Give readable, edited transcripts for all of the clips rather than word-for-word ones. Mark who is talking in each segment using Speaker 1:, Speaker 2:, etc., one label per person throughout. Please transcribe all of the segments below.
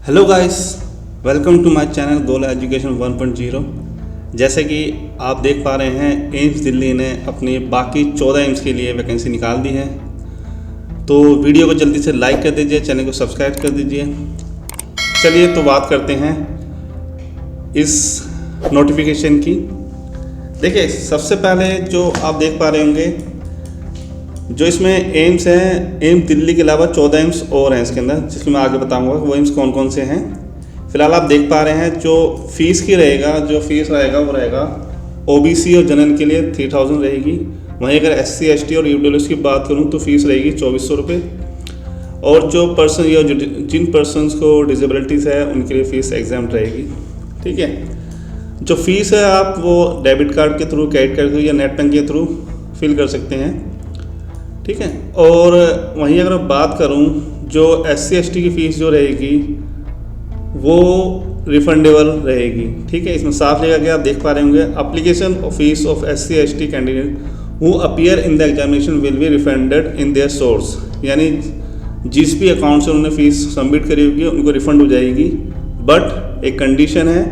Speaker 1: Hello guys, welcome to my channel goal education 1.0। जैसे कि आप देख पा रहे हैं, एम्स दिल्ली ने अपनी बाकी 14 एम्स के लिए वैकेंसी निकाल दी है। तो वीडियो को जल्दी से लाइक कर दीजिए, चैनल को सब्सक्राइब कर दीजिए। चलिए तो बात करते हैं इस नोटिफिकेशन की। देखिए, सबसे पहले जो आप देख पा रहे होंगे, जो इसमें एम्स हैं, एम्स दिल्ली के अलावा 14 एम्स और हैं इसके अंदर, जिसमें मैं आगे बताऊंगा वो एम्स कौन कौन से हैं। फिलहाल आप देख पा रहे हैं जो फीस की रहेगा, जो फीस रहेगा वो रहेगा ओबीसी और जनरल के लिए 3000 रहेगी। वहीं अगर SC ST और EWS की बात करूं तो फीस रहेगी 2400 रुपये। और जो पर्सन या जिन पर्सनस को डिसेबिलिटीज़ है उनके लिए फ़ीस एग्जाम रहेगी। ठीक है, जो फीस है आप वो डेबिट कार्ड के थ्रू, क्रेडिट कार्ड के थ्रू या नेट बैंकिंग के थ्रू फिल कर सकते हैं। ठीक है, और वहीं अगर मैं बात करूं, जो SC ST की फ़ीस जो रहेगी वो रिफंडेबल रहेगी। ठीक है, इसमें साफ लिखा गया, आप देख पा रहे होंगे, application fees of SC ST candidate who appear in the examination will be refunded in their source. यानी जिस भी अकाउंट से उन्होंने फ़ीस सबमिट करी होगी उनको रिफ़ंड हो जाएगी, बट एक कंडीशन है,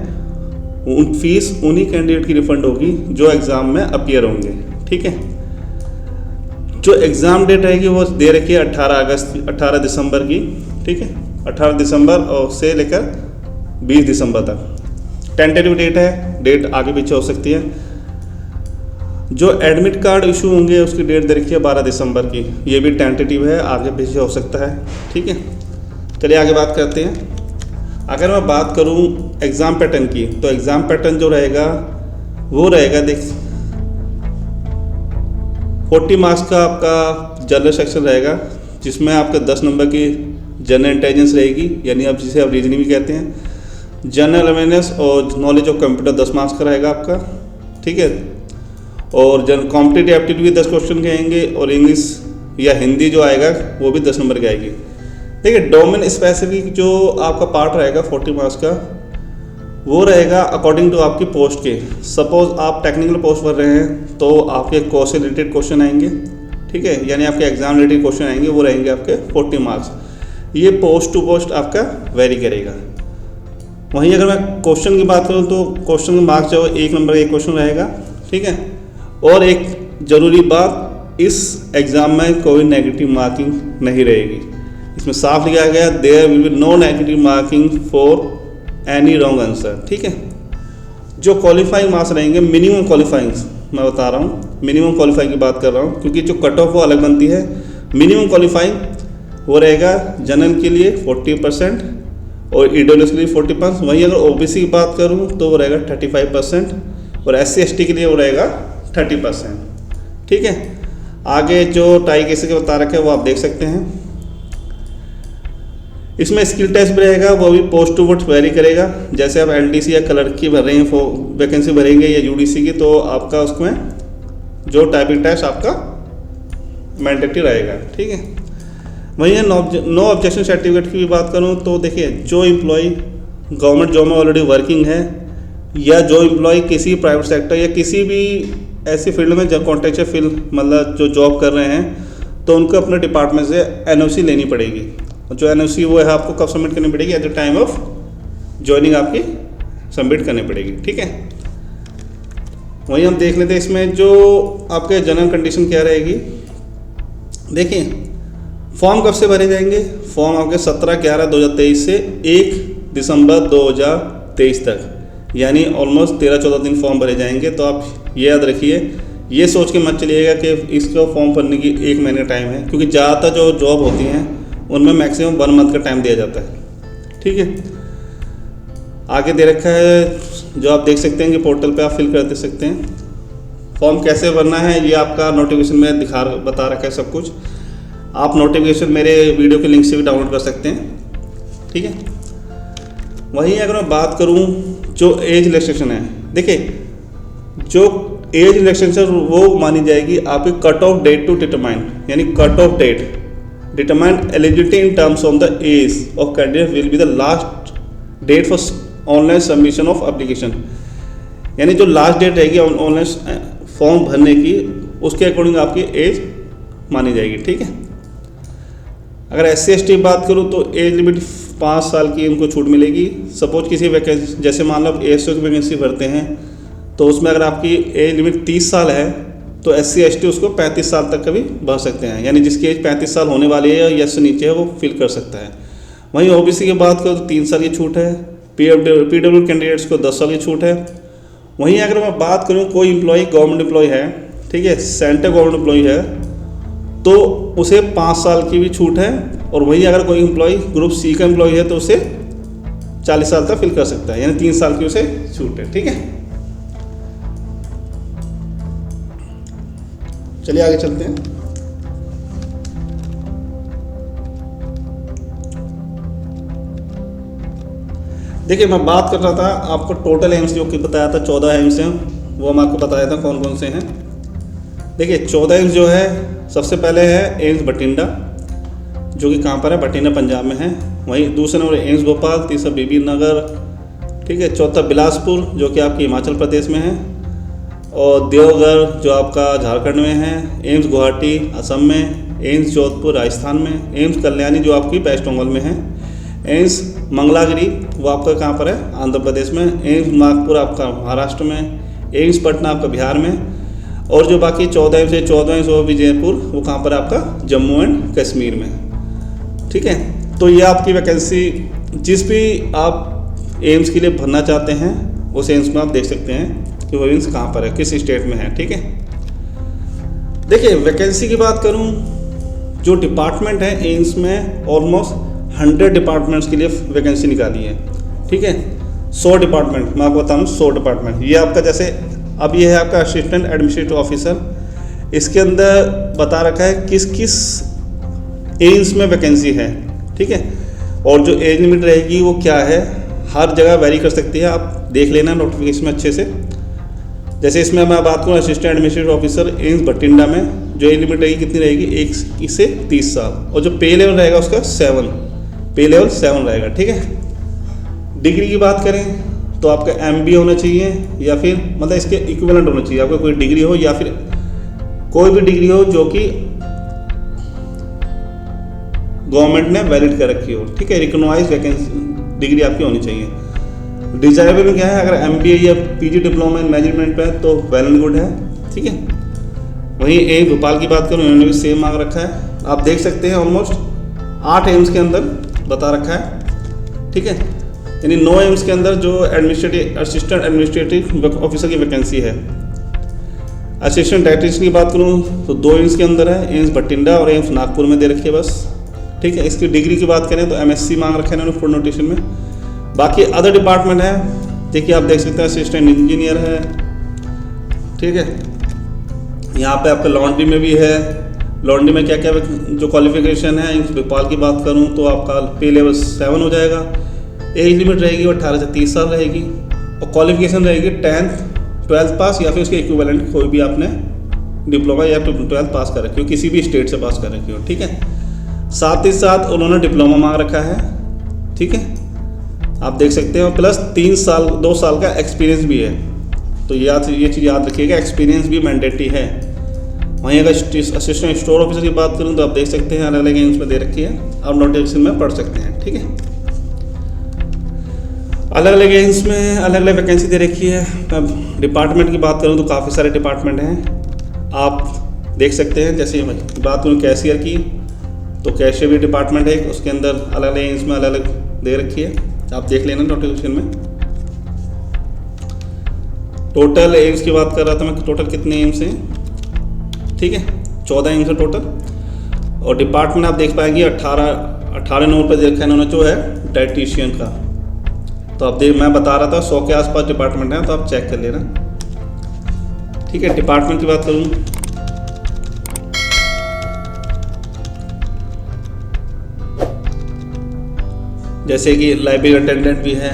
Speaker 1: उन फीस उन्हीं कैंडिडेट की रिफ़ंड होगी जो एग्ज़ाम में अपीयर होंगे। ठीक है, जो एग्ज़ाम डेट रहेगी वो दे रखी है 18 दिसंबर की। ठीक है, 18 दिसंबर और से लेकर 20 दिसंबर तक टेंटेटिव डेट है, डेट आगे पीछे हो सकती है। जो एडमिट कार्ड इशू होंगे उसकी डेट दे रखी है 12 दिसंबर की, ये भी टेंटेटिव है, आगे पीछे हो सकता है। ठीक है, चलिए आगे बात करते हैं। अगर मैं बात करूं एग्ज़ाम पैटर्न की, तो एग्ज़ाम पैटर्न जो रहेगा वो रहेगा, देख 40 मार्क्स का आपका जनरल सेक्शन रहेगा, जिसमें आपका 10 नंबर की जनरल इंटेलिजेंस रहेगी, यानी आप जिसे आप रीजनिंग भी कहते हैं। जनरल अवेयरनेस और नॉलेज ऑफ कंप्यूटर 10 मार्क्स का रहेगा आपका। ठीक है, और कॉम्पिटिटिव एप्टीट्यूड भी 10 क्वेश्चन के आएंगे, और इंग्लिश या हिंदी जो आएगा वो भी 10 नंबर की आएगी। देखिए, डोमेन स्पेसिफिक जो आपका पार्ट रहेगा 40 मार्क्स का, वो रहेगा अकॉर्डिंग टू आपकी पोस्ट के। सपोज आप टेक्निकल पोस्ट भर रहे हैं तो आपके कोर्स से रिलेटेड क्वेश्चन आएंगे। ठीक है, यानी आपके एग्जाम रिलेटेड क्वेश्चन आएंगे, वो रहेंगे आपके 40 मार्क्स। ये पोस्ट टू पोस्ट आपका वेरी करेगा। वहीं अगर मैं क्वेश्चन की बात करूँ तो क्वेश्चन के मार्क्स जो 1 नंबर एक क्वेश्चन रहेगा। ठीक है, और एक ज़रूरी बात, इस एग्ज़ाम में कोई नेगेटिव मार्किंग नहीं रहेगी। इसमें साफ लिखा गया, there will be no negative marking for any wrong answer. ठीक है, जो क्वालिफाइंग मार्क्स रहेंगे, मिनिमम क्वालिफाइंग मैं बता रहा हूँ, मिनिमम क्वालिफाइंग की बात कर रहा हूँ, क्योंकि जो कट ऑफ वो अलग बनती है। मिनिमम क्वालिफाइंग वो रहेगा जनरल के लिए 40% और EWS के लिए 40%। वहीं अगर OBC की बात करूँ तो वो रहेगा 35% और SC ST के लिए वो रहेगा 30%। ठीक है, आगे जो टाई कैसे के बता रखे हैं वो आप देख सकते हैं। इसमें स्किल टेस्ट भी रहेगा, वो भी पोस्ट टू पोस्ट वेरी करेगा। जैसे आप LDC या क्लर्क की भर रहे हैं, वैकेंसी भरेंगे या UDC की, तो आपका उसमें जो टाइपिंग टेस्ट आपका मैंडेटरी रहेगा। ठीक है, वहीं नो ऑब्जेक्शन सर्टिफिकेट की भी बात करूं तो देखिए, जो एम्प्लॉय गवर्नमेंट जॉब में ऑलरेडी वर्किंग है, या जो एम्प्लॉय किसी प्राइवेट सेक्टर या किसी भी ऐसी फील्ड में जब कॉन्ट्रेक्चुअल फील्ड मतलब जो जॉब कर रहे हैं, तो उनको अपने डिपार्टमेंट से NOC लेनी पड़ेगी। और जो NOC वो है आपको कब सबमिट करनी पड़ेगी, at the time of joining आपकी सबमिट करनी पड़ेगी। ठीक है, वहीं हम देख लेते हैं इसमें जो आपके जनरल कंडीशन क्या रहेगी। देखिए, फॉर्म कब से भरे जाएंगे, फॉर्म आपके 17/11/2023 से 1 दिसंबर 2023 तक, यानी ऑलमोस्ट 13-14 दिन फॉर्म भरे जाएंगे। तो आप ये याद रखिए, ये सोच के मत चलिएगा कि इसको फॉर्म भरने की 1 महीने टाइम है, क्योंकि ज़्यादातर जो जॉब होती हैं उनमें मैक्सिमम 1 मंथ का टाइम दिया जाता है। ठीक है, आगे दे रखा है, जो आप देख सकते हैं कि पोर्टल पे आप फिल कर दे सकते हैं। फॉर्म कैसे भरना है ये आपका नोटिफिकेशन में बता रखा है सब कुछ। आप नोटिफिकेशन मेरे वीडियो के लिंक से भी डाउनलोड कर सकते हैं। ठीक है, वहीं अगर मैं बात करूं जो एज रिलैक्सेशन है, देखिए जो एज रिलैक्सेशन वो मानी जाएगी आपकी cut off date to determine, यानी cut off date determine eligibility in terms of the age of candidate will be the last date for online submission of application। यानी जो लास्ट डेट रहेगी online form भरने की, उसके according आपकी as मानी जाएगी। ठीक है, अगर SC/ST की बात करूँ तो एज लिमिट 5 साल की उनको छूट मिलेगी। सपोज किसी वैकेंसी, जैसे मान लो आप ASO की वैकेंसी भरते हैं तो उसमें अगर आपकी एज लिमिट 30 साल है तो SC/ST उसको 35 साल तक का भी भर सकते हैं, यानी जिसकी एज 35 साल होने वाली है या उससे नीचे है वो फिल कर सकता है। वहीं OBC की बात करो तो 3 साल की छूट है। PW कैंडिडेट्स को 10 साल की छूट है। वहीं अगर मैं बात करूँ कोई एम्प्लॉय गवर्नमेंट एम्प्लॉय है, ठीक है, सेंट्रल गवर्नमेंट एम्प्लॉय है, तो उसे 5 साल की भी छूट है। और वहीं अगर कोई एम्प्लॉय ग्रुप C का एम्प्लॉय है तो उसे 40 साल तक फिल कर सकता है, यानी 3 साल की उसे छूट है। ठीक है, चलिए आगे चलते हैं। देखिए, मैं बात कर रहा था आपको टोटल एम्स जो कि बताया था 14 एम्स हैं, वो हम आपको बताया था कौन कौन से हैं। देखिए 14 एम्स जो है, सबसे पहले है एम्स बठिंडा जो कि कहाँ पर है, बठिंडा पंजाब में है। वहीं दूसरे नंबर एम्स भोपाल, तीसरा बीबी नगर, ठीक है, चौथा बिलासपुर जो कि आपके हिमाचल प्रदेश में है, और देवघर जो आपका झारखंड में है, एम्स गुवाहाटी असम में, एम्स जोधपुर राजस्थान में, एम्स कल्याणी जो आपकी वेस्ट बंगाल में है, एम्स मंगलागिरी वो आपका कहाँ पर है, आंध्र प्रदेश में, एम्स नागपुर आपका महाराष्ट्र में, एम्स पटना आपका बिहार में, और जो बाकी 14 एम्स है, 14 एम्स वो विजयपुर वो कहाँ पर आपका जम्मू एंड कश्मीर में। ठीक है, तो ये आपकी वैकेंसी जिस भी आप एम्स के लिए भरना चाहते हैं उस एम्स में आप देख सकते हैं कि वो एम्स कहाँ पर है, किस स्टेट में है। ठीक है, देखिए वैकेंसी की बात करूँ, जो डिपार्टमेंट है एम्स में ऑलमोस्ट 100 डिपार्टमेंट्स के लिए वैकेंसी निकाली है। ठीक है, 100 डिपार्टमेंट, मैं आपको बताऊँ 100 डिपार्टमेंट। ये आपका जैसे अब ये है आपका असिस्टेंट एडमिनिस्ट्रेटिव ऑफिसर, इसके अंदर बता रखा है किस किस एम्स में वैकेंसी है। ठीक है, और जो एज लिमिट रहेगी वो क्या है, हर जगह वेरी कर सकती है, आप देख लेना नोटिफिकेशन में अच्छे से। जैसे इसमें मैं बात करूँ assistant administrative officer AIIMS Bathinda में, जो एज लिमिट रहेगी कितनी रहेगी, 1 से 30 साल, और जो पे लेवल रहेगा उसका 7, पे लेवल 7 रहेगा। ठीक है, डिग्री की बात करें तो आपका MBA होना चाहिए या फिर मतलब इसके इक्विवेलेंट होना चाहिए, आपका कोई डिग्री हो या फिर कोई भी डिग्री हो जो कि गवर्नमेंट ने वैलिड कर रखी हो। ठीक है, रिकॉग्नाइज्ड वैकेंसी डिग्री आपकी होनी चाहिए। डिजायरेबल में क्या है, अगर MBA या PG डिप्लोमा इन मैनेजमेंट पे है तो वेल एंड गुड है। ठीक है, वहीं एम्स भोपाल की बात करूँ, उन्होंने भी सेम मांग रखा है, आप देख सकते हैं ऑलमोस्ट 8 एम्स के अंदर बता रखा है। ठीक है, यानी 9 एम्स के अंदर जो असिस्टेंट एडमिनिस्ट्रेटिव ऑफिसर की वैकेंसी है। असिस्टेंट डायरेक्टर की बात करूँ तो 2 एम्स के अंदर है, एम्स बठिंडा और एम्स नागपुर में दे रखी है बस। ठीक है, इसकी डिग्री की बात करें तो MSc मांग रखा है इन्होंने फुल नोटिशन में। बाकी अदर डिपार्टमेंट है, देखिए आप देख सकते हैं असिस्टेंट इंजीनियर है। ठीक है, यहाँ पे आपका लॉन्ड्री में भी है, लॉन्ड्री में क्या क्या जो क्वालिफिकेशन है, इस भोपाल की बात करूँ तो आपका पे लेवल 7 हो जाएगा, एज लिमिट रहेगी वो 18 से 30 साल रहेगी, और क्वालिफिकेशन रहेगी 10th 12th पास या फिर उसके इक्विवेलेंट कोई भी आपने डिप्लोमा या 12th पास कर रखी हो, किसी भी स्टेट से पास कर रखी हो। ठीक है, साथ ही साथ उन्होंने डिप्लोमा मांग रखा है। ठीक है, आप देख सकते हो, प्लस 2 साल का एक्सपीरियंस भी है, तो ये चीज़ याद रखिएगा, एक्सपीरियंस भी मैंडेटरी है। वहीं अगर असिस्टेंट स्टोर ऑफिसर की बात करूँ तो आप देख सकते हैं अलग अलग एम्स में दे रखी है, आप नोटिफिकेशन में पढ़ सकते हैं। ठीक है, अलग अलग एम्स में अलग अलग वैकेंसी दे रखी है। अब डिपार्टमेंट की बात करूँ तो काफ़ी सारे डिपार्टमेंट हैं, आप देख सकते हैं। जैसे बात करूँ कैशियर की तो कैशियर भी डिपार्टमेंट है, उसके अंदर अलग अलग एम्स में अलग अलग दे रखी है, आप देख लेना नोटिफिकेशन में। टोटल एम्स की बात कर रहा था मैं, टोटल कितने एम्स हैं। ठीक है, 14 एम्स है टोटल, और डिपार्टमेंट आप देख पाएंगे 18 नंबर पर दे रखा है इन्होंने जो है डाइटिशियन का। तो आप मैं बता रहा था 100 के आसपास डिपार्टमेंट है, तो आप चेक कर लेना। ठीक है, डिपार्टमेंट की बात करूँ जैसे कि लाइब्रेरी अटेंडेंट भी है,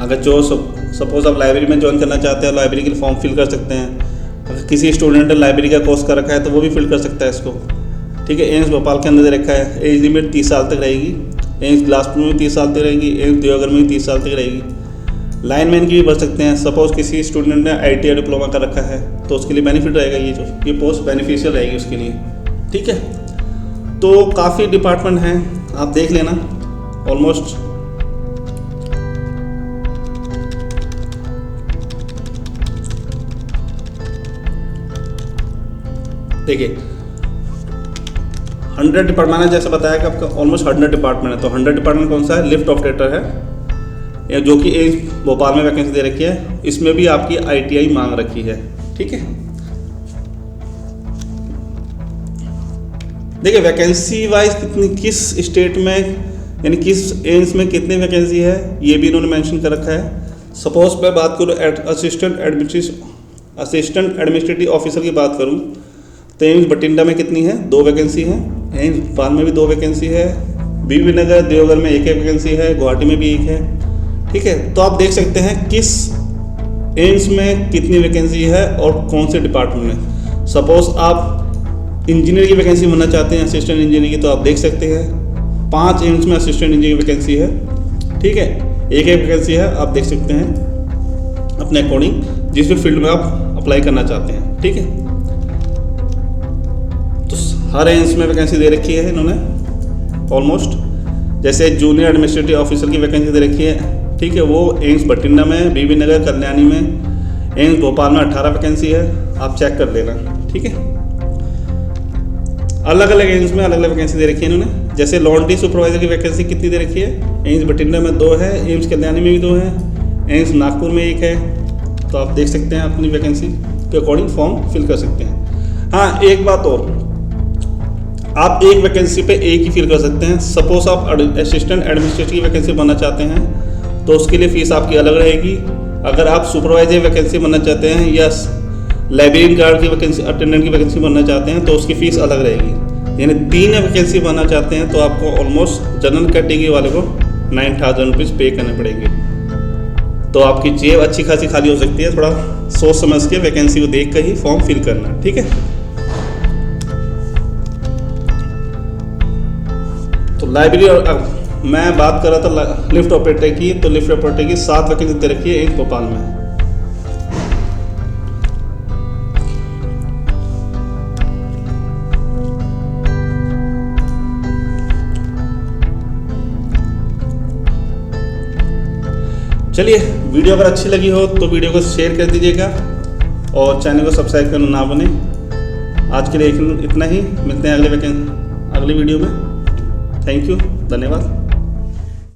Speaker 1: अगर जो सपोज आप लाइब्रेरी में ज्वाइन करना चाहते हैं, लाइब्रेरी के लिए फॉर्म फिल कर सकते हैं। अगर किसी स्टूडेंट ने लाइब्रेरी का कोर्स कर रखा है तो वो भी फिल कर सकता है इसको। ठीक है, एम्स भोपाल के अंदर दे रखा है, एज लिमिट 30 साल तक रहेगी, एम्स बिलासपुर में भी 30 साल तक रहेगी, एम्स देवघर में भी 30 साल तक रहेगी। लाइनमैन की भी भर सकते हैं, सपोज किसी स्टूडेंट ने ITI डिप्लोमा कर रखा है तो उसके लिए बेनिफिट रहेगा, ये पोस्ट बेनिफिशियल रहेगी उसके लिए। ठीक है, तो काफ़ी डिपार्टमेंट हैं, आप देख लेना। ऑलमोस्ट देखिए 100 डिपार्टमेंट, मैंने जैसे बताया कि आपका ऑलमोस्ट 100 डिपार्टमेंट है। तो 100 डिपार्टमेंट कौन सा है? लिफ्ट ऑपरेटर है, जो कि एम्स भोपाल में वैकेंसी दे रखी है। इसमें भी आपकी ITI मांग रखी है। ठीक है, देखिए वैकेंसी वाइज किस स्टेट में यानी किस एम्स में कितनी वैकेंसी है ये भी इन्होंने मेंशन कर रखा है। सपोज मैं बात करूँ असिस्टेंट एडमिनिस्ट्रेटिव ऑफिसर की बात करूँ तो एम्स बठिंडा में कितनी है? 2 वैकेंसी है। एम्स भोपाल में भी 2 वैकेंसी है। बीबी नगर देवघर में 1 वैकेंसी है। गुवाहाटी में भी 1 है। ठीक है, तो आप देख सकते हैं किस एम्स में कितनी वैकेंसी है और कौन से डिपार्टमेंट में। सपोज आप इंजीनियर की वैकेंसी बनना चाहते हैं, असिस्टेंट इंजीनियर की, तो आप देख सकते हैं 5 एम्स में असिस्टेंट इंजीनियर की वैकेंसी है। ठीक है, 1 वैकेंसी है, आप देख सकते हैं अपने अकॉर्डिंग जिस भी फील्ड में आप अप्लाई करना चाहते हैं। ठीक है, तो हर एम्स में वैकेंसी दे रखी है इन्होंने ऑलमोस्ट। जैसे जूनियर एडमिनिस्ट्रेटिव ऑफिसर की वैकेंसी दे रखी है। ठीक है, वो एम्स बठिंडा में, बीबी नगर, कल्याणी में, एम्स भोपाल में 18 वैकेंसी है, आप चेक कर लेना। ठीक है, अलग अलग एम्स में अलग अलग वैकेंसी दे रखी है इन्होंने। जैसे लॉन्ड्री सुपरवाइजर की वैकेंसी कितनी दे रखी है? एम्स बठिंडा में 2 है, एम्स कल्याणी में भी 2 है, एम्स नागपुर में 1 है। तो आप देख सकते हैं अपनी वैकेंसी के अकॉर्डिंग फॉर्म फिल कर सकते हैं। हाँ, एक बात और, आप एक वैकेंसी पे एक ही फिल कर सकते हैं। सपोज आप असिस्टेंट एडमिनिस्ट्रेटिव की वैकेंसी बनना चाहते हैं तो उसके लिए फ़ीस आपकी अलग रहेगी। अगर आप सुपरवाइजर वैकेंसी बनना चाहते हैं या लाइब्रेरियन गार्ड की वैकेंसी, अटेंडेंट की वैकेंसी बनना चाहते हैं तो उसकी फ़ीस अलग रहेगी। यानी 3 वैकेंसी बनना चाहते हैं तो आपको ऑलमोस्ट जनरल कैटेगरी वाले को 9000 रुपीज़ पे करने पड़ेंगे। तो आपकी जेब अच्छी खासी खाली हो सकती है। थोड़ा सोच समझ के वैकेंसी को देख कर ही फॉर्म फिल करना। ठीक है, तो लाइब्रेरी मैं बात कर रहा था लिफ्ट ऑपरेटर की, तो लिफ्ट ऑपरेटर की 7 वैकेंसी दे रखी है एक भोपाल में। चलिए, वीडियो अगर अच्छी लगी हो तो वीडियो को शेयर कर दीजिएगा और चैनल को सब्सक्राइब करना ना भूलें। आज के लिए इतना ही, मिलते हैं अगले वीडियो में। थैंक यू, धन्यवाद।